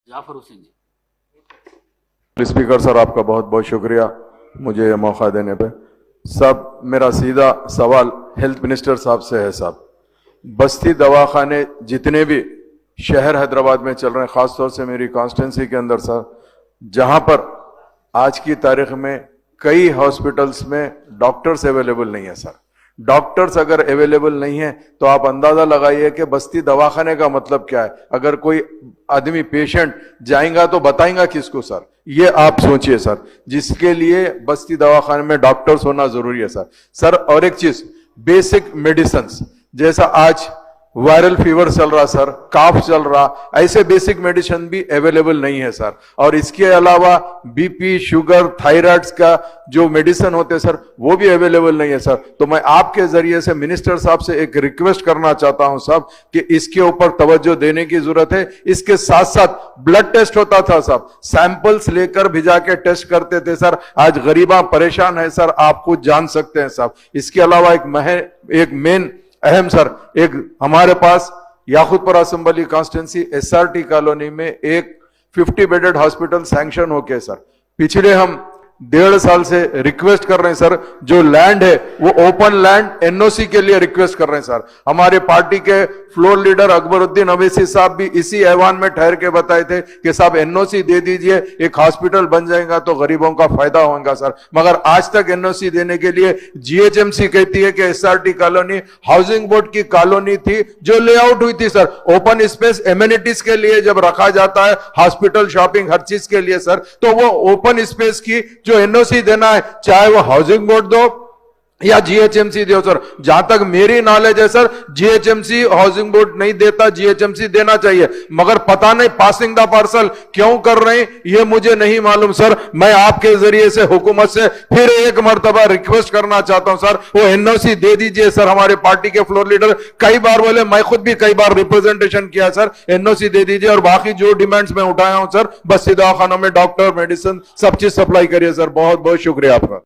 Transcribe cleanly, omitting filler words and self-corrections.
जाफर हुसैन जी। Speaker sir, आपका बहुत बहुत शुक्रिया मुझे ये मौका देने पे। सब मेरा सीधा सवाल हेल्थ मिनिस्टर साहब से है। साहब, बस्ती दवाखाने जितने भी शहर हैदराबाद में चल रहे हैं, खासतौर से मेरी कॉन्स्टिट्यूंसी के अंदर सर, जहां पर आज की तारीख में कई हॉस्पिटल्स में डॉक्टर्स अवेलेबल नहीं है सर। डॉक्टर्स अगर अवेलेबल नहीं है तो आप अंदाजा लगाइए कि बस्ती दवाखाने का मतलब क्या है। अगर कोई आदमी पेशेंट जाएगा तो बताएगा किसको सर? ये आप सोचिए सर, जिसके लिए बस्ती दवाखाने में डॉक्टर्स होना जरूरी है सर। सर, और एक चीज, बेसिक मेडिसिन, जैसा आज वायरल फीवर चल रहा सर, काफ चल रहा, ऐसे बेसिक मेडिसिन भी अवेलेबल नहीं है सर। और इसके अलावा बीपी, शुगर, थायराइड्स का जो मेडिसिन होते हैं सर, वो भी अवेलेबल नहीं है सर। तो मैं आपके जरिए से मिनिस्टर साहब से एक रिक्वेस्ट करना चाहता हूं साहब कि इसके ऊपर तवज्जो देने की जरूरत है। इसके साथ साथ ब्लड टेस्ट होता था साहब, सैंपल्स लेकर भिजा के टेस्ट करते थे सर। आज गरीबा परेशान है सर, आप खुद जान सकते हैं साहब। इसके अलावा एक मेन अहम सर, एक हमारे पास Yakutpura assembly constituency SRT colony में एक 50 बेडेड हॉस्पिटल सैंक्शन होके सर, पिछले हम 1.5 साल से रिक्वेस्ट कर रहे हैं सर। जो लैंड है वो ओपन लैंड एनओसी के लिए रिक्वेस्ट कर रहे हैं सर। हमारे पार्टी के फ्लोर लीडर अकबरुद्दीन अवैसी साहब भी इसी ऐवान में ठहर के बताए थे कि साहब एनओसी दे दीजिए, एक हॉस्पिटल बन जाएगा तो गरीबों का फायदा होगा सर। मगर आज तक एनओसी देने के लिए जीएचएमसी कहती है कि एसआरटी कॉलोनी हाउसिंग बोर्ड की कॉलोनी थी जो लेआउट हुई थी सर। ओपन स्पेस एमिनिटीज के लिए जब रखा जाता है, हॉस्पिटल, शॉपिंग, हर चीज के लिए सर, तो वो ओपन स्पेस की जो एनओसी देना है, चाहे वो हाउसिंग बोर्ड दो या जीएचएमसी दो सर। जहां तक मेरी नॉलेज है सर, जीएचएमसी हाउसिंग बोर्ड नहीं देता, जीएचएमसी देना चाहिए। मगर पता नहीं पासिंग द पार्सल क्यों कर रहे हैं, ये मुझे नहीं मालूम सर। मैं आपके जरिए से हुकूमत से फिर एक मर्तबा रिक्वेस्ट करना चाहता हूं सर, वो एनओसी दे दीजिए सर। हमारे पार्टी के फ्लोर लीडर कई बार बोले, मैं खुद भी कई बार रिप्रेजेंटेशन किया सर, एनओसी दे दीजिए। और बाकी जो डिमांड्स मैं उठाया हूं सर, बस्ती दवाखानों में डॉक्टर, मेडिसिन, सब चीज सप्लाई करिए सर। बहुत बहुत शुक्रिया आपका।